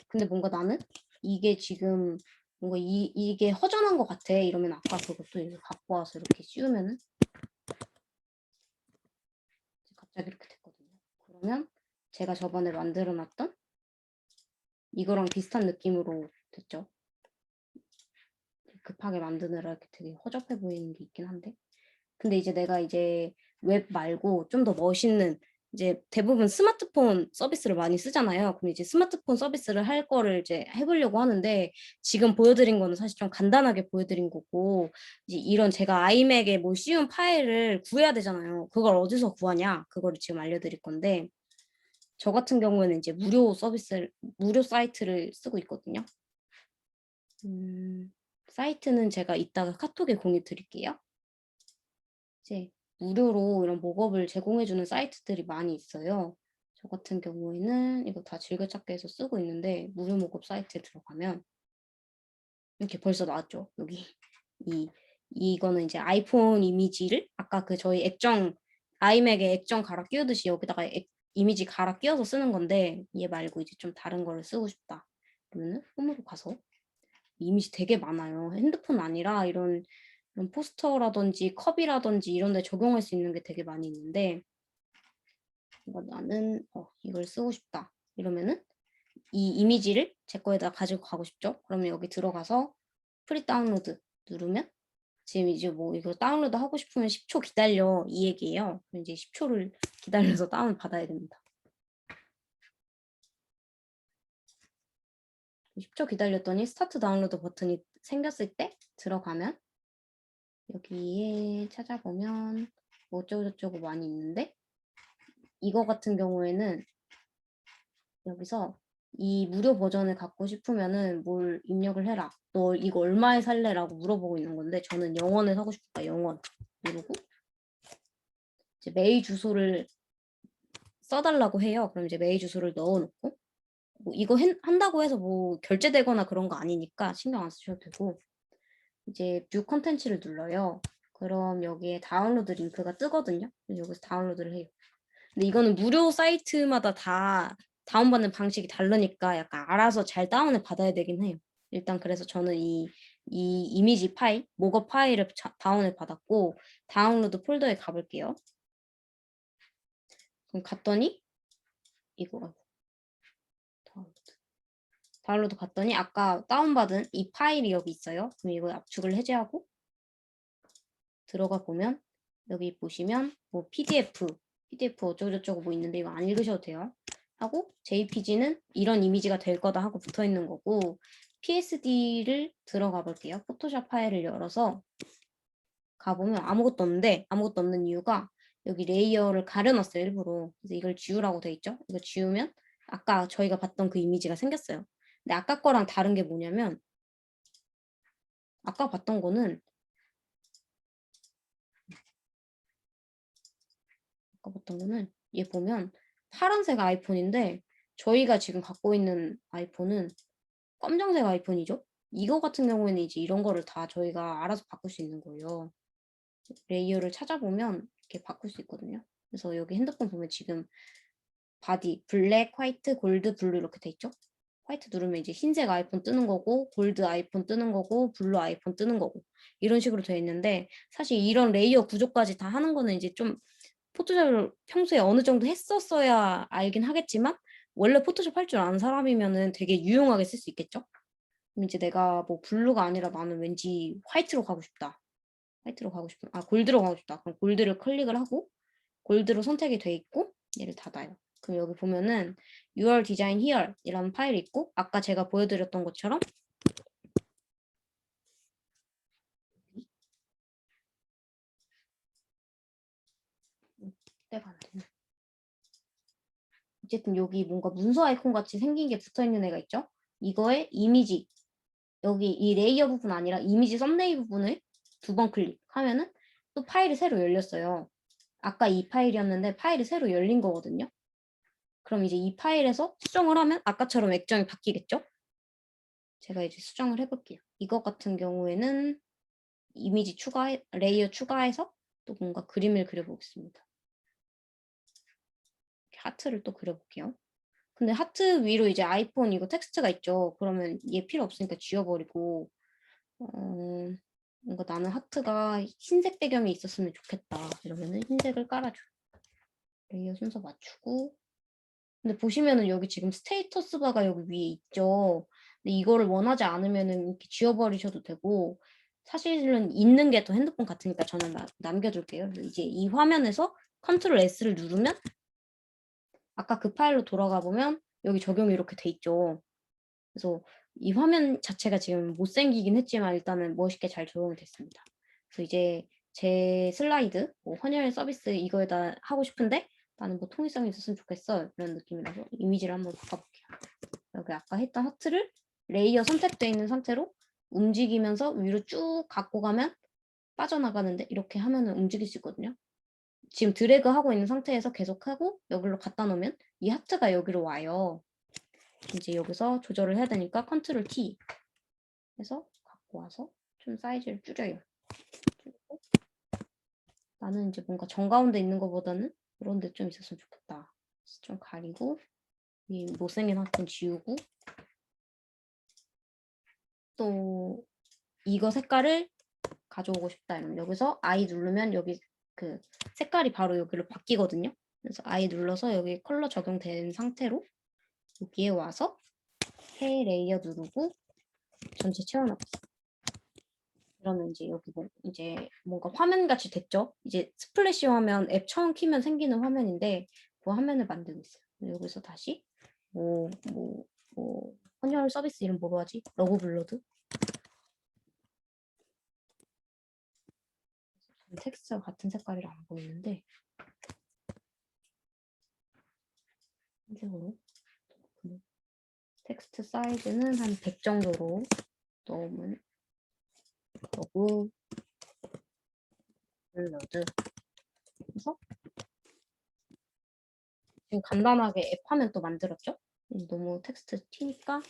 근데 뭔가 나는 이게 지금 뭔가 이게 허전한 것 같아. 이러면 아까 그것도 이렇게 갖고 와서 이렇게 씌우면은 갑자기 이렇게 됐거든요. 그러면 제가 저번에 만들어놨던 이거랑 비슷한 느낌으로 됐죠. 급하게 만드느라 이렇게 되게 허접해 보이는 게 있긴 한데. 근데 이제 내가 이제 웹 말고 좀 더 멋있는 이제 대부분 스마트폰 서비스를 많이 쓰잖아요. 그럼 이제 스마트폰 서비스를 할 거를 이제 해보려고 하는데 지금 보여드린 거는 사실 좀 간단하게 보여드린 거고 이제 이런 제가 아이맥에 뭐 씌운 파일을 구해야 되잖아요. 그걸 어디서 구하냐? 그거를 지금 알려드릴 건데 저 같은 경우에는 이제 무료 사이트를 쓰고 있거든요. 사이트는 제가 이따가 카톡에 공유 드릴게요. 이제 무료로 이런 목업을 제공해주는 사이트들이 많이 있어요. 저 같은 경우에는 이거 다 즐겨찾기해서 쓰고 있는데 무료 목업 사이트에 들어가면 이렇게 벌써 나왔죠. 여기 이거는 이제 아이폰 이미지를 아까 그 저희 아이맥에 액정 갈아 끼우듯이 여기다가 이미지 갈아 끼워서 쓰는 건데 얘 말고 이제 좀 다른 거를 쓰고 싶다. 그러면은 홈으로 가서 이미지 되게 많아요. 핸드폰 아니라 이런 포스터라든지 컵이라든지 이런 데 적용할 수 있는 게 되게 많이 있는데 나는 이걸 쓰고 싶다. 이러면은 이 이미지를 제 거에다 가지고 가고 싶죠. 그러면 여기 들어가서 프리 다운로드 누르면 지금 이제 뭐 이거 다운로드 하고 싶으면 10초 기다려 이 얘기예요. 그럼 이제 10초를 기다려서 다운 받아야 됩니다. 10초 기다렸더니 스타트 다운로드 버튼이 생겼을 때 들어가면 여기에 찾아보면 뭐 어쩌고저쩌고 많이 있는데 이거 같은 경우에는 여기서 이 무료 버전을 갖고 싶으면은 뭘 입력을 해라. 너 이거 얼마에 살래? 라고 물어보고 있는 건데 저는 0원에 사고 싶다. 0원 누르고 이제 메일 주소를 써달라고 해요. 그럼 이제 메일 주소를 넣어놓고 뭐 이거 한다고 해서 뭐 결제되거나 그런 거 아니니까 신경 안 쓰셔도 되고 이제 뷰 컨텐츠를 눌러요. 그럼 여기에 다운로드 링크가 뜨거든요. 여기서 다운로드를 해요. 근데 이거는 무료 사이트마다 다 다운받는 방식이 다르니까 약간 알아서 잘 다운을 받아야 되긴 해요. 일단 그래서 저는 이 이미지 파일, 목업 파일을 다운을 받았고 다운로드 폴더에 가볼게요. 그럼 갔더니 이거 다운로드 갔더니 아까 다운받은 이 파일이 여기 있어요. 그럼 이거 압축을 해제하고 들어가 보면 여기 보시면 뭐 PDF 어쩌고저쩌고 뭐 있는데 이거 안 읽으셔도 돼요. 하고 JPG는 이런 이미지가 될 거다 하고 붙어 있는 거고 PSD를 들어가 볼게요. 포토샵 파일을 열어서 가보면 아무것도 없는데 아무것도 없는 이유가 여기 레이어를 가려놨어요. 일부러. 그래서 이걸 지우라고 돼 있죠. 이거 지우면 아까 저희가 봤던 그 이미지가 생겼어요. 근데 아까 거랑 다른 게 뭐냐면 아까 봤던 거는 얘 보면 파란색 아이폰인데 저희가 지금 갖고 있는 아이폰은 검정색 아이폰이죠. 이거 같은 경우에는 이제 이런 거를 다 저희가 알아서 바꿀 수 있는 거예요. 레이어를 찾아보면 이렇게 바꿀 수 있거든요. 그래서 여기 핸드폰 보면 지금 바디, 블랙, 화이트, 골드, 블루 이렇게 돼 있죠. 화이트 누르면 이제 흰색 아이폰 뜨는 거고 골드 아이폰 뜨는 거고 블루 아이폰 뜨는 거고 이런 식으로 돼 있는데 사실 이런 레이어 구조까지 다 하는 거는 이제 좀 포토샵을 평소에 어느 정도 했었어야 알긴 하겠지만 원래 포토샵 할 줄 아는 사람이면은 되게 유용하게 쓸 수 있겠죠? 그럼 이제 내가 뭐 블루가 아니라 나는 왠지 화이트로 가고 싶다. 골드로 가고 싶다. 그럼 골드를 클릭을 하고 골드로 선택이 돼 있고 얘를 닫아요. 그럼 여기 보면은 Your Design Here 이런 파일이 있고 아까 제가 보여드렸던 것처럼 때가 안 되네. 어쨌든 여기 뭔가 문서 아이콘 같이 생긴 게 붙어 있는 애가 있죠? 이거에 이미지 여기 이 레이어 부분 아니라 이미지 썸네일 부분을 2번 클릭하면은 또 파일이 새로 열렸어요. 아까 이 파일이었는데 파일이 새로 열린 거거든요. 그럼 이제 이 파일에서 수정을 하면 아까처럼 액정이 바뀌겠죠? 제가 이제 수정을 해볼게요. 이거 같은 경우에는 이미지 레이어 추가해서 또 뭔가 그림을 그려보겠습니다. 하트를 또 그려볼게요. 근데 하트 위로 이제 아이폰 이거 텍스트가 있죠. 그러면 얘 필요 없으니까 지워버리고 뭔가 나는 하트가 흰색 배경이 있었으면 좋겠다. 이러면은 흰색을 깔아줘. 레이어 순서 맞추고. 근데 보시면은 여기 지금 스테이터스 바가 여기 위에 있죠. 근데 이거를 원하지 않으면은 이렇게 지워버리셔도 되고, 사실은 있는 게 더 핸드폰 같으니까 저는 남겨둘게요. 이제 이 화면에서 컨트롤 S를 누르면 아까 그 파일로 돌아가 보면 여기 적용이 이렇게 돼 있죠. 그래서 이 화면 자체가 지금 못생기긴 했지만 일단은 멋있게 잘 적용이 됐습니다. 그래서 이제 제 슬라이드, 뭐 헌혈 서비스 이거에다 하고 싶은데 나는 뭐 통일성이 있었으면 좋겠어. 이런 느낌이라서 이미지를 한번 바꿔볼게요. 여기 아까 했던 하트를 레이어 선택되어 있는 상태로 움직이면서 위로 쭉 갖고 가면 빠져나가는데 이렇게 하면은 움직일 수 있거든요. 지금 드래그 하고 있는 상태에서 계속 하고 여기로 갖다 놓으면 이 하트가 여기로 와요. 이제 여기서 조절을 해야 되니까 컨트롤 T 해서 갖고 와서 좀 사이즈를 줄여요. 줄이고 나는 이제 뭔가 정가운데 있는 것보다는 이런 데 좀 있었으면 좋겠다. 좀 가리고 이 못생긴 하트는 지우고 또 이거 색깔을 가져오고 싶다 이러면 여기서 I 누르면 여기 그 색깔이 바로 여기로 바뀌거든요. 그래서 I 눌러서 여기 컬러 적용된 상태로 여기에 와서 새 레이어 누르고 전체 채워넣었어요. 그러면 이제 여기 이제 뭔가 화면 같이 됐죠? 이제 스플래시 화면 앱 처음 키면 생기는 화면인데 그 화면을 만들고 있어요. 여기서 다시 헌혈 서비스 이름 뭐로 하지? 러브블러드? 텍스트가 같은 색깔이라 안 보이는데 흰색으로 텍스트 사이즈는 한 100 정도로 넣으면 러브블러드 그래서 지금 간단하게 앱 화면 또 만들었죠? 너무 텍스트 튀니까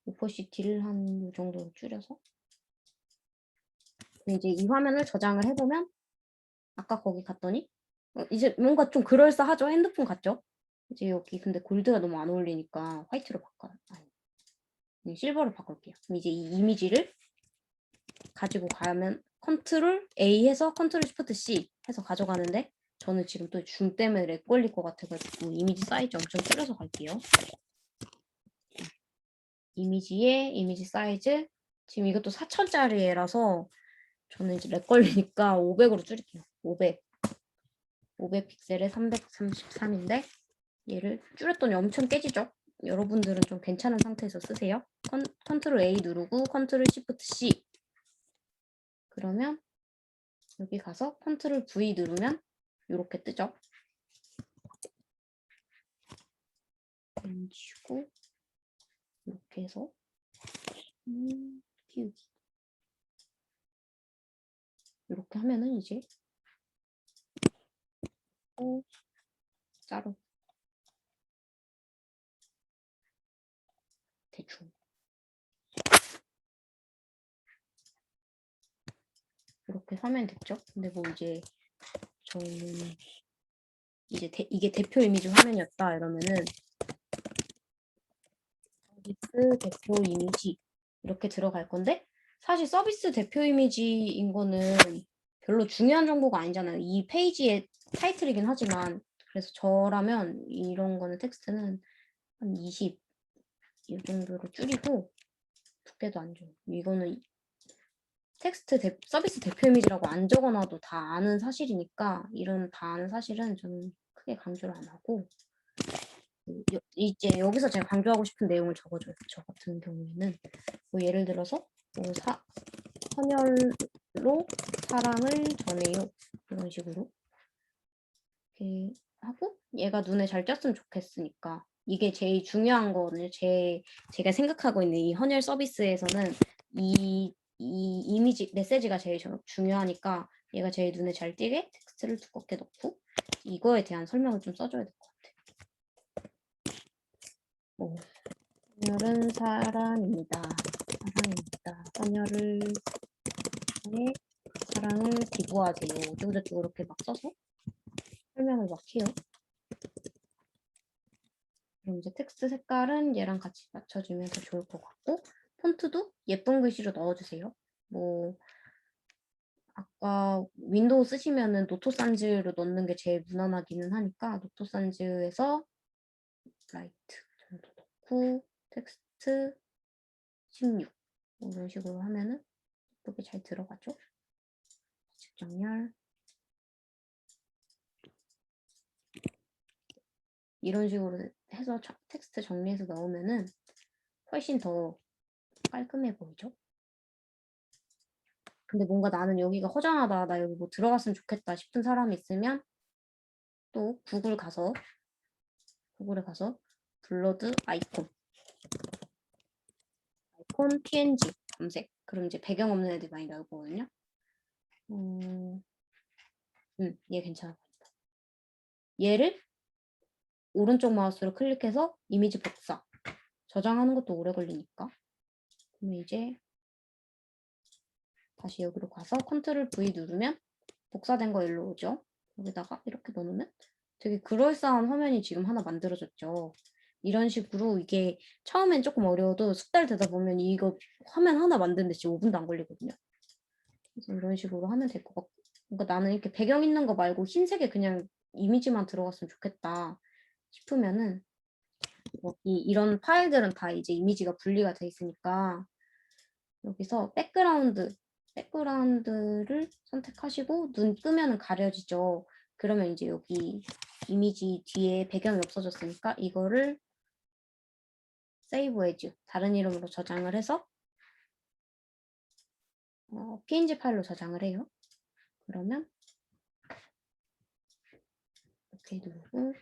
오퍼시티를 한 이 정도로 줄여서 이제 이 화면을 저장을 해보면 아까 거기 갔더니 이제 뭔가 좀 그럴싸하죠? 핸드폰 같죠? 이제 여기 근데 골드가 너무 안 어울리니까 화이트로 바꿔요. 아니, 실버로 바꿀게요. 그럼 이제 이 이미지를 가지고 가면 컨트롤 A 해서 컨트롤 시프트 C 해서 가져가는데 저는 지금 또 줌 때문에 렉 걸릴 것 같아가지고 이미지 사이즈 엄청 줄여서 갈게요. 이미지에 이미지 사이즈 지금 이것도 4000짜리라서 저는 이제 렉 걸리니까 500으로 줄일게요. 500 픽셀에 333인데 얘를 줄였더니 엄청 깨지죠? 여러분들은 좀 괜찮은 상태에서 쓰세요. 컨트롤 A 누르고 컨트롤 시프트 C 그러면 여기 가서 컨트롤 V 누르면 이렇게 뜨죠? 치고 이렇게 해서 키우기 이렇게 하면은 이제 자로 대충 이렇게 하면 됐죠? 근데 뭐 이제 저는 이제 이게 대표 이미지 화면이었다 이러면은 서비스 대표 이미지 이렇게 들어갈 건데 사실 서비스 대표 이미지인 거는 별로 중요한 정보가 아니잖아요. 이 페이지의 타이틀이긴 하지만 그래서 저라면 이런 거는 텍스트는 한 20 이 정도로 줄이고 두께도 안 줘요. 이거는 텍스트 서비스 대표 이미지라고 안 적어놔도 다 아는 사실이니까 이런 다 아는 사실은 저는 크게 강조를 안 하고 이제 여기서 제가 강조하고 싶은 내용을 적어줘요. 저 같은 경우에는 뭐 예를 들어서 뭐 헌혈로 사랑을 전해요 이런 식으로 이렇게 하고 얘가 눈에 잘 띄었으면 좋겠으니까 이게 제일 중요한 거는 제가 생각하고 있는 이 헌혈 서비스에서는 이 이미지 메시지가 제일 중요하니까 얘가 제일 눈에 잘 띄게 텍스트를 두껍게 넣고 이거에 대한 설명을 좀 써줘야 될 것 같아요. 헌혈은 사랑입니다. 사랑입니다. 소녀를 사랑을 기부하세요. 어쩌고저쩌고 이렇게 막 써서 설명을 막 해요. 그럼 이제 텍스트 색깔은 얘랑 같이 맞춰주면 더 좋을 것 같고 폰트도 예쁜 글씨로 넣어주세요. 뭐 아까 윈도우 쓰시면은 노토산즈로 넣는 게 제일 무난하기는 하니까 노토산즈에서 라이트 정도 넣고 텍스트 16 이런 식으로 하면은 예쁘게 잘 들어가죠. 정렬 이런 식으로 해서 텍스트 정리해서 넣으면은 훨씬 더 깔끔해 보이죠? 근데 뭔가 나는 여기가 허전하다, 나 여기 뭐 들어갔으면 좋겠다 싶은 사람이 있으면 또 구글에 가서 블러드 아이콘 PNG 검색. 그럼 이제 배경 없는 애들 많이 나오거든요. 얘 괜찮아 보인다. 얘를 오른쪽 마우스로 클릭해서 이미지 복사. 저장하는 것도 오래 걸리니까. 그러면 이제 다시 여기로 가서 컨트롤 V 누르면 복사된 거 일로 오죠. 여기다가 이렇게 넣으면 되게 그럴싸한 화면이 지금 하나 만들어졌죠. 이런 식으로 이게 처음엔 조금 어려워도 숙달 되다 보면 이거 화면 하나 만드는데 지금 5분도 안 걸리거든요. 그래서 이런 식으로 하면 될 것 같고 그러니까 나는 이렇게 배경 있는 거 말고 흰색에 그냥 이미지만 들어갔으면 좋겠다 싶으면은 여기 이런 파일들은 다 이제 이미지가 분리가 돼 있으니까 여기서 백그라운드를 선택하시고 눈 끄면은 가려지죠. 그러면 이제 여기 이미지 뒤에 배경이 없어졌으니까 이거를 save as 다른 이름으로 저장을 해서 png 파일로 저장을 해요. 그러면 오케이 누르고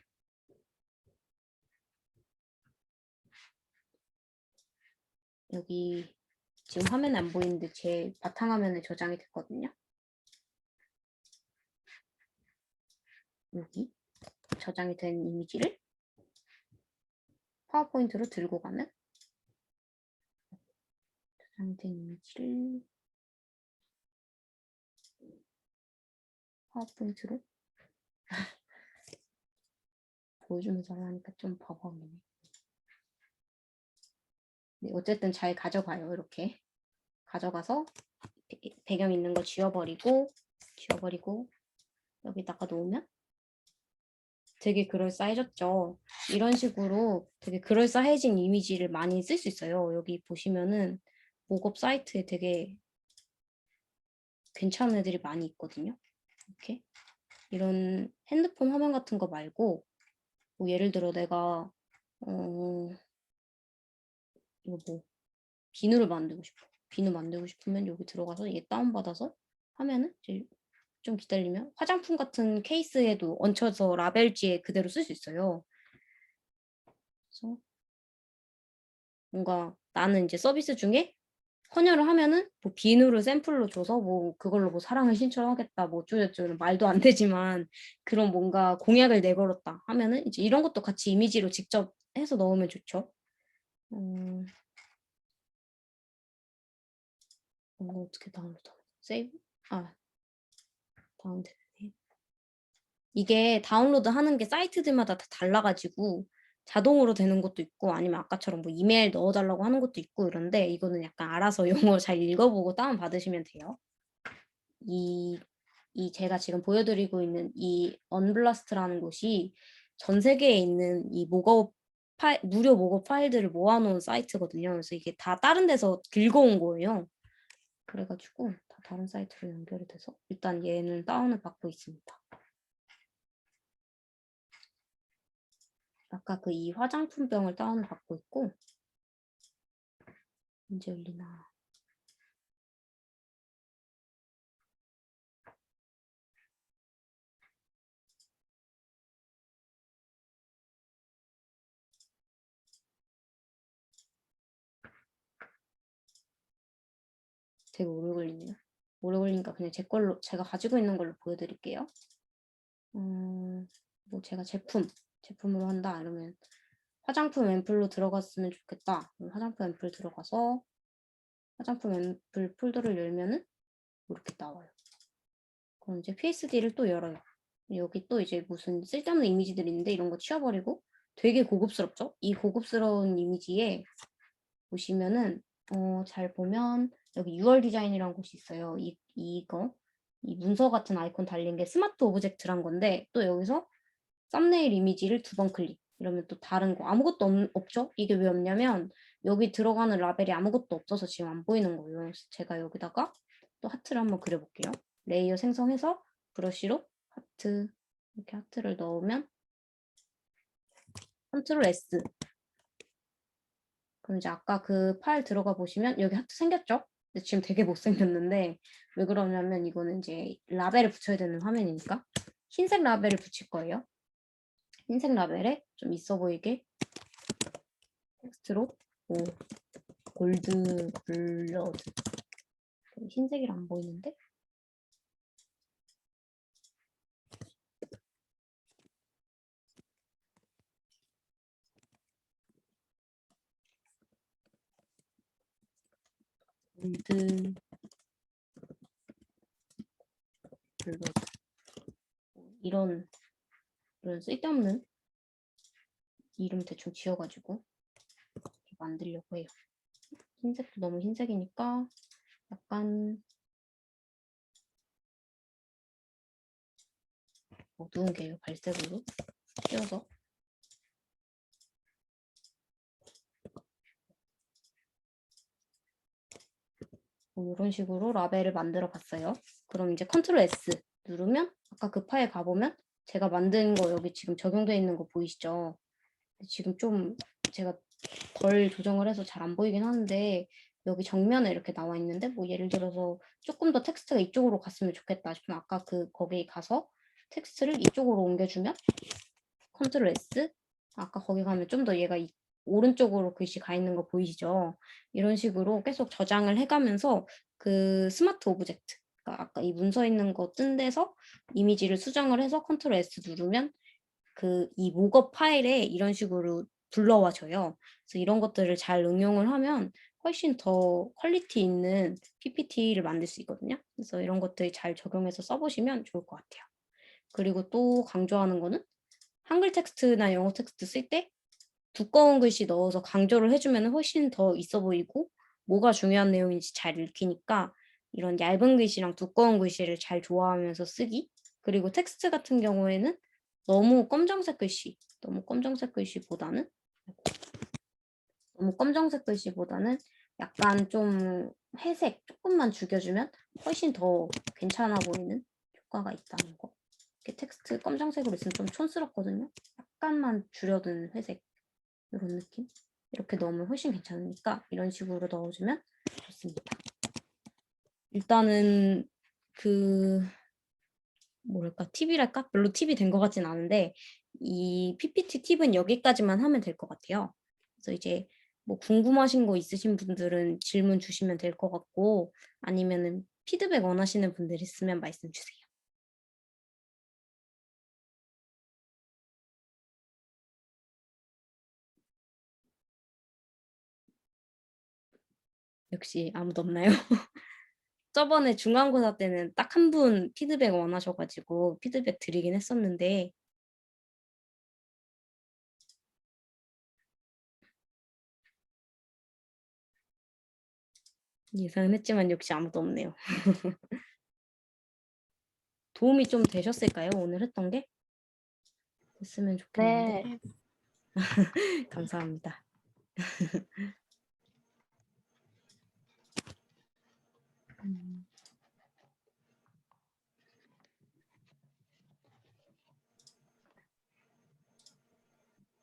여기 지금 화면에 안 보이는데 제 바탕화면에 저장이 됐거든요. 여기 저장이 된 이미지를 파워포인트로 들고 가면 저장된 이미지를 파워포인트로 보여주면서 하니까 좀 버벅이네. 네, 어쨌든 잘 가져가요. 이렇게 가져가서 배경 있는 거 지워버리고 여기다가 놓으면 되게 그럴싸해졌죠. 이런 식으로 되게 그럴싸해진 이미지를 많이 쓸 수 있어요. 여기 보시면은 목업 사이트에 되게 괜찮은 애들이 많이 있거든요. 이렇게 이런 핸드폰 화면 같은 거 말고 뭐 예를 들어 내가 이거 뭐 비누를 만들고 싶어. 비누 만들고 싶으면 여기 들어가서 얘 다운받아서 하면은 이제 좀 기다리면 화장품 같은 케이스에도 얹혀서 라벨지에 그대로 쓸 수 있어요. 그래서 뭔가 나는 이제 서비스 중에 헌혈을 하면은 뭐 비누를 샘플로 줘서 뭐 그걸로 뭐 사랑을 신청하겠다 뭐 어쩌고저쩌고 말도 안 되지만 그런 뭔가 공약을 내걸었다 하면은 이제 이런 것도 같이 이미지로 직접 해서 넣으면 좋죠. 이거 어떻게 다운로드하냐? 세이브? 다운되네. 이게 다운로드 하는 게 사이트들마다 다 달라가지고 자동으로 되는 것도 있고 아니면 아까처럼 뭐 이메일 넣어달라고 하는 것도 있고 이런데 이거는 약간 알아서 영어 잘 읽어보고 다운받으시면 돼요. 이 제가 지금 보여드리고 있는 이 언블라스트라는 곳이 전 세계에 있는 이 무료 목업 파일들을 모아놓은 사이트거든요. 그래서 이게 다 다른 데서 긁어온 거예요. 그래가지고 다 다른 사이트로 연결이 돼서 일단 얘는 다운을 받고 있습니다. 아까 그 이 화장품병을 다운을 받고 있고 언제 열리나 되게 오래 걸리네요. 오래 걸리니까 그냥 제가 가지고 있는 걸로 보여드릴게요. 뭐 제가 제품으로 한다 이러면 화장품 앰플로 들어갔으면 좋겠다. 화장품 앰플 들어가서 화장품 앰플 폴더를 열면은 이렇게 나와요. 그럼 이제 PSD를 또 열어요. 여기 또 이제 무슨 쓸데없는 이미지들이 있는데 이런 거 치워버리고 되게 고급스럽죠? 이 고급스러운 이미지에 보시면은 잘 보면 여기 6월 디자인이라는 곳이 있어요. 이 문서 같은 아이콘 달린 게 스마트 오브젝트란 건데 또 여기서 썸네일 이미지를 2번 클릭. 이러면 또 다른 거 아무것도 없죠? 이게 왜 없냐면 여기 들어가는 라벨이 아무것도 없어서 지금 안 보이는 거예요. 그래서 제가 여기다가 또 하트를 한번 그려볼게요. 레이어 생성해서 브러쉬로 하트 이렇게 하트를 넣으면 컨트롤 S. 그럼 이제 아까 그 파일 들어가 보시면 여기 하트 생겼죠? 근데 지금 되게 못생겼는데 왜 그러냐면 이거는 이제 라벨을 붙여야 되는 화면이니까 흰색 라벨을 붙일 거예요. 흰색 라벨에 좀 있어 보이게 텍스트로 골드 블러드. 흰색이라 안 보이는데? 골드 블러드. 이런 쓸데없는 이름 대충 지어가지고 이렇게 만들려고 해요. 흰색도 너무 흰색이니까 약간 어두운 게요. 발색으로 띄어서 이런 식으로 라벨을 만들어 봤어요. 그럼 이제 컨트롤 S 누르면 아까 그 파일 가보면 제가 만든 거 여기 지금 적용되어 있는 거 보이시죠? 지금 좀 제가 덜 조정을 해서 잘 안 보이긴 하는데 여기 정면에 이렇게 나와 있는데 뭐 예를 들어서 조금 더 텍스트가 이쪽으로 갔으면 좋겠다 싶으면 아까 거기 가서 텍스트를 이쪽으로 옮겨주면 컨트롤 S. 아까 거기 가면 좀 더 얘가 오른쪽으로 글씨 가 있는 거 보이시죠? 이런 식으로 계속 저장을 해가면서 그 스마트 오브젝트, 그러니까 아까 이 문서 있는 거 뜬 데서 이미지를 수정을 해서 컨트롤 S 누르면 이 목업 파일에 이런 식으로 불러와줘요. 그래서 이런 것들을 잘 응용을 하면 훨씬 더 퀄리티 있는 PPT를 만들 수 있거든요. 그래서 이런 것들 잘 적용해서 써보시면 좋을 것 같아요. 그리고 또 강조하는 거는 한글 텍스트나 영어 텍스트 쓸 때 두꺼운 글씨 넣어서 강조를 해주면 훨씬 더 있어 보이고 뭐가 중요한 내용인지 잘 읽히니까 이런 얇은 글씨랑 두꺼운 글씨를 잘 조화하면서 쓰기. 그리고 텍스트 같은 경우에는 너무 검정색 글씨보다는 약간 좀 회색 조금만 죽여주면 훨씬 더 괜찮아 보이는 효과가 있다는 거. 이렇게 텍스트 검정색으로 있으면 좀 촌스럽거든요. 약간만 줄여둔 회색 이런 느낌. 이렇게 넣으면 훨씬 괜찮으니까 이런 식으로 넣어주면 좋습니다. 일단은 뭐랄까 팁이랄까? 별로 팁이 된 것 같진 않은데 이 PPT 팁은 여기까지만 하면 될 것 같아요. 그래서 이제 뭐 궁금하신 거 있으신 분들은 질문 주시면 될 것 같고 아니면은 피드백 원하시는 분들 있으면 말씀 주세요. 역시 아무도 없나요? 저번에 중간고사 때는 딱 한 분 피드백 원하셔가지고 피드백 드리긴 했었는데 예상은 했지만 역시 아무도 없네요. 도움이 좀 되셨을까요? 오늘 했던 게? 됐으면 좋겠는데. 네. 감사합니다.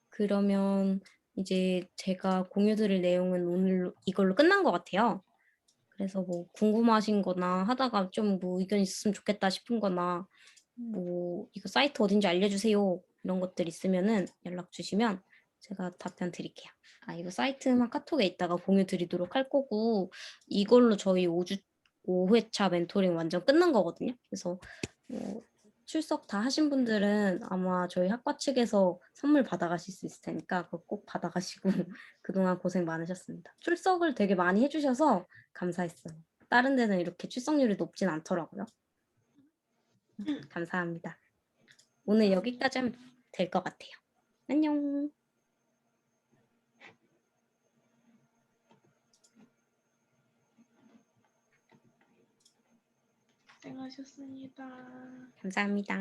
그러면 이제 제가 공유 드릴 내용은 오늘 이걸로 끝난 것 같아요. 그래서 뭐 궁금하신 거나 하다가 좀 뭐 의견 있었으면 좋겠다 싶은 거나 뭐 이거 사이트 어딘지 알려주세요. 이런 것들 있으면은 연락 주시면 제가 답변 드릴게요. 이거 사이트만 카톡에 있다가 공유 드리도록 할 거고 이걸로 저희 5회차 멘토링 완전 끝난 거거든요. 그래서 출석 다 하신 분들은 아마 저희 학과 측에서 선물 받아가실 수 있을 테니까 그거 꼭 받아가시고 그동안 고생 많으셨습니다. 출석을 되게 많이 해주셔서 감사했어요. 다른 데는 이렇게 출석률이 높진 않더라고요. 감사합니다. 오늘 여기까지 하면 될 것 같아요. 안녕. 고생하셨습니다. 감사합니다.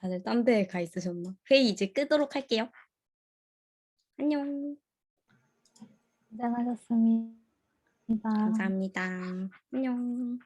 다들 딴 데에 가 있으셨나? 회의 이제 끄도록 할게요. 안녕. 고생하셨습니다. 감사합니다. 안녕.